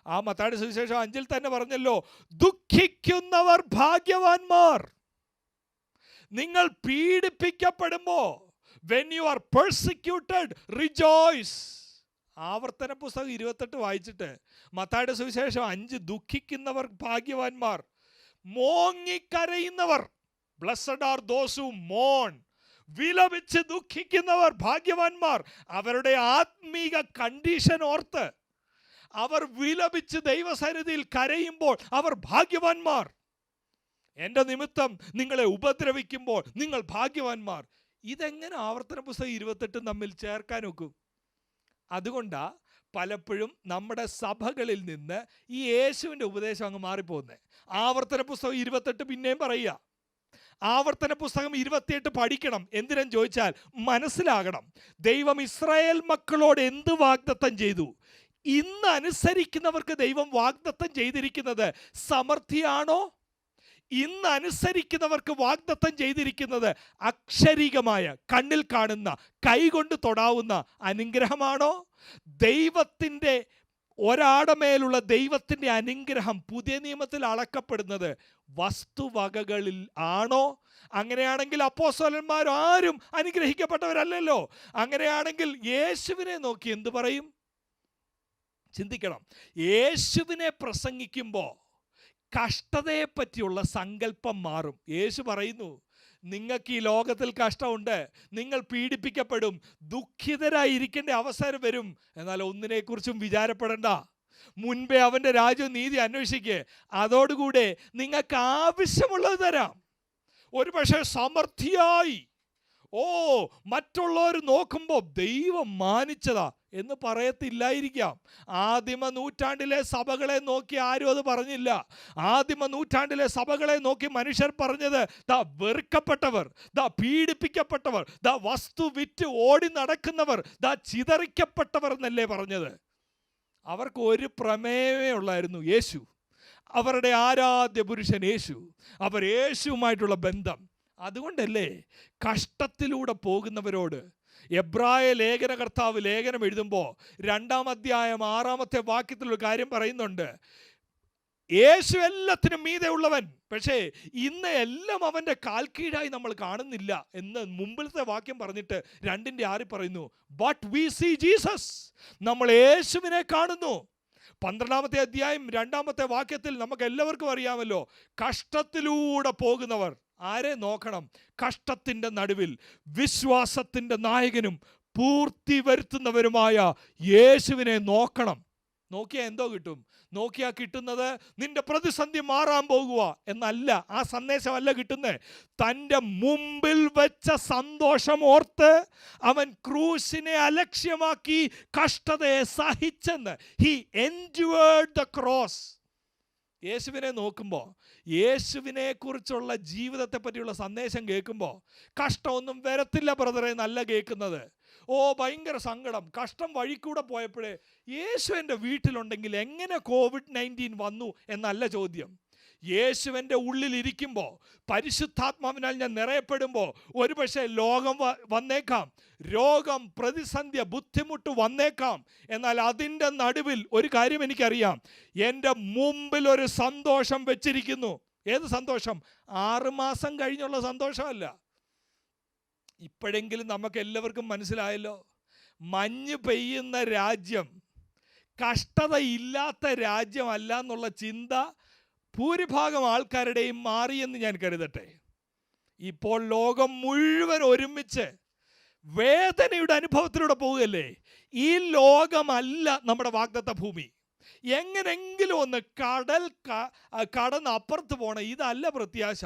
ആ മത്തായിയുടെ സുവിശേഷം 5 തന്നെ പറഞ്ഞല്ലോ, ദുഃഖിക്കുന്നവർ ഭാഗ്യവാന്മാർ. നിങ്ങൾ പീഡിപ്പിക്കപ്പെടുമ്പോൾ, when you are persecuted, rejoice. ആവർത്തന പുസ്തകം 28 വായിച്ചിട്ട് മത്തായിയുടെ സുവിശേഷം 5, ദുഃഖിക്കുന്നവർ ഭാഗ്യവാന്മാർ, മോങ്ങിക്കരയുന്നവർ, blessed are those who mourn, വിലപിച്ച് ദുഃഖിക്കുന്നവർ ഭാഗ്യവാന്മാർ. അവരുടെ ആത്മീക കണ്ടീഷൻ ഓർത്ത് അവർ വിലപിച്ച് ദൈവസന്നിധിയിൽ കരയുമ്പോൾ അവർ ഭാഗ്യവാന്മാർ. എൻ്റെ നിമിത്തം നിങ്ങളെ ഉപദ്രവിക്കുമ്പോൾ നിങ്ങൾ ഭാഗ്യവാന്മാർ. ഇതെങ്ങനെ ആവർത്തന പുസ്തകം 28 തമ്മിൽ ചേർക്കാൻ ഒക്കും? അതുകൊണ്ടാ പലപ്പോഴും നമ്മുടെ സഭകളിൽ നിന്ന് ഈ യേശുവിൻ്റെ ഉപദേശം അങ്ങ് മാറിപ്പോകുന്നത്. ആവർത്തന പുസ്തകം 28 പിന്നെയും പറയുക, ആവർത്തന പുസ്തകം 28 പഠിക്കണം. എന്തിനെന്ന് ചോദിച്ചാൽ മനസ്സിലാകണം, ദൈവം ഇസ്രായേൽ മക്കളോട് എന്ത് വാഗ്ദത്തം ചെയ്തു. ഇന്ന് അനുസരിക്കുന്നവർക്ക് ദൈവം വാഗ്ദത്തം ചെയ്തിരിക്കുന്നത് സമൃദ്ധിയാണോ? ഇന്ന് അനുസരിക്കുന്നവർക്ക് വാഗ്ദത്തം ചെയ്തിരിക്കുന്നത് അക്ഷരികമായ, കണ്ണിൽ കാണുന്ന, കൈകൊണ്ട് തൊടാവുന്ന അനുഗ്രഹമാണോ? ദൈവത്തിൻ്റെ ഒരാടമേലുള്ള ദൈവത്തിൻ്റെ അനുഗ്രഹം പുതിയ നിയമത്തിൽ അളക്കപ്പെടുന്നത് വസ്തുവകകളിൽ ആണോ? അങ്ങനെയാണെങ്കിൽ അപ്പോസ്തലന്മാർ ആരും അനുഗ്രഹിക്കപ്പെട്ടവരല്ലല്ലോ. അങ്ങനെയാണെങ്കിൽ യേശുവിനെ നോക്കി എന്ത് പറയും? ചിന്തിക്കണം. യേശുവിനെ പ്രസംഗിക്കുമ്പോൾ കഷ്ടതയെ പറ്റിയുള്ള സങ്കല്പം മാറും. യേശു പറയുന്നു, നിങ്ങൾക്ക് ഈ ലോകത്തിൽ കഷ്ടമുണ്ട്, നിങ്ങൾ പീഡിപ്പിക്കപ്പെടും, ദുഃഖിതരായിരിക്കേണ്ട അവസരം വരും. എന്നാൽ ഒന്നിനെക്കുറിച്ചും വിചാരപ്പെടേണ്ട. മുൻപേ അവൻ്റെ രാജ്യവും നീതി അന്വേഷിക്കുക, അതോടുകൂടെ നിങ്ങൾക്ക് ആവശ്യമുള്ളത് തരാം. ഒരു പക്ഷേ സമൃദ്ധിയായി, മറ്റുള്ളവർ നോക്കുമ്പോൾ ദൈവം മാനിച്ചതാ എന്ന് പറയത്തില്ലായിരിക്കാം. ആദിമ നൂറ്റാണ്ടിലെ സഭകളെ നോക്കി ആരും അത് പറഞ്ഞില്ല. ആദിമ നൂറ്റാണ്ടിലെ സഭകളെ നോക്കി മനുഷ്യർ പറഞ്ഞത്, ദാ വെറുക്കപ്പെട്ടവർ, ദാ പീഡിപ്പിക്കപ്പെട്ടവർ, ദാ വസ്തു വിറ്റ് ഓടി നടക്കുന്നവർ, ദാ ചിതറിക്കപ്പെട്ടവർ എന്നല്ലേ പറഞ്ഞത്. അവർക്ക് ഒരു പ്രമേയമേ ഉള്ളായിരുന്നു, യേശു. അവരുടെ ആരാധ്യ പുരുഷൻ യേശു, അവർ യേശുവുമായിട്ടുള്ള ബന്ധം. അതുകൊണ്ടല്ലേ കഷ്ടത്തിലൂടെ പോകുന്നവരോട് എബ്രായ ലേഖനകർത്താവ് ലേഖനം എഴുതുമ്പോൾ 2-ാം അധ്യായം 6-ാമത്തെ വാക്യത്തിലൊരു കാര്യം പറയുന്നുണ്ട്. യേശു എല്ലാത്തിനും മീതെ ഉള്ളവൻ, പക്ഷേ ഇന്ന് എല്ലാം അവൻ്റെ കാൽക്കീഴായി നമ്മൾ കാണുന്നില്ല എന്ന് മുമ്പിലത്തെ വാക്യം പറഞ്ഞിട്ട് 2-ന്റെ 6 പറയുന്നു, ബട്ട് വി സീ ജീസസ്. നമ്മൾ യേശുവിനെ കാണുന്നു. 12-ാമത്തെ അധ്യായം 2-ാമത്തെ വാക്യത്തിൽ നമുക്ക് എല്ലാവർക്കും അറിയാമല്ലോ, കഷ്ടത്തിലൂടെ പോകുന്നവർ ആരെ നോക്കണം? കഷ്ടത്തിൻ്റെ നടുവിൽ വിശ്വാസത്തിൻ്റെ നായകനും പൂർത്തി വരുത്തുന്നവരുമായ യേശുവിനെ നോക്കണം. നോക്കിയാൽ എന്തോ കിട്ടും? നോക്കിയാൽ കിട്ടുന്നത് നിന്റെ പ്രതിസന്ധി മാറാൻ പോകുക എന്നല്ല. ആ സന്ദേശമല്ല കിട്ടുന്നത്. തൻ്റെ മുമ്പിൽ വെച്ച സന്തോഷം ഓർത്ത് അവൻ ക്രൂശിനെ അലക്ഷ്യമാക്കി കഷ്ടതയെ സഹിച്ചെന്ന്. He endured the cross. യേശുവിനെ നോക്കുമ്പോൾ, യേശുവിനെ കുറിച്ചുള്ള ജീവിതത്തെ പറ്റിയുള്ള സന്ദേശം കേൾക്കുമ്പോൾ കഷ്ടമൊന്നും വരത്തില്ല ബ്രദറെ നല്ല കേൾക്കുന്നത്. ഭയങ്കര സങ്കടം, കഷ്ടം വഴിക്കൂടെ പോയപ്പോഴേ യേശു എൻ്റെ വീട്ടിലുണ്ടെങ്കിൽ എങ്ങനെ COVID-19 വന്നു എന്നല്ല ചോദ്യം. യേശുവിൻ്റെ ഉള്ളിലിരിക്കുമ്പോൾ, പരിശുദ്ധാത്മാവിനാൽ ഞാൻ നിറയപ്പെടുമ്പോൾ ഒരുപക്ഷെ ലോകം വന്നേക്കാം, രോഗം, പ്രതിസന്ധി, ബുദ്ധിമുട്ട് വന്നേക്കാം. എന്നാൽ അതിൻ്റെ നടുവിൽ ഒരു കാര്യം എനിക്കറിയാം, എൻ്റെ മുമ്പിൽ ഒരു സന്തോഷം വെച്ചിരിക്കുന്നു. ഏത് സന്തോഷം? 6 മാസം കഴിഞ്ഞുള്ള സന്തോഷമല്ല. ഇപ്പോഴെങ്കിലും നമുക്ക് എല്ലാവർക്കും മനസ്സിലായല്ലോ, മഞ്ഞ് പെയ്യുന്ന രാജ്യം കഷ്ടത ഇല്ലാത്ത രാജ്യമല്ല എന്നുള്ള ചിന്ത ഭൂരിഭാഗം ആൾക്കാരുടെയും മാറിയെന്ന് ഞാൻ കരുതട്ടെ. ഇപ്പോൾ ലോകം മുഴുവൻ ഒരുമിച്ച് വേദനയുടെ അനുഭവത്തിലൂടെ പോവുകയല്ലേ. ഈ ലോകമല്ല നമ്മുടെ വാഗ്ദത്ത ഭൂമി. എങ്ങനെങ്കിലും ഒന്ന് കടന്ന് അപ്പുറത്ത് പോകണം, ഇതല്ല പ്രത്യാശ.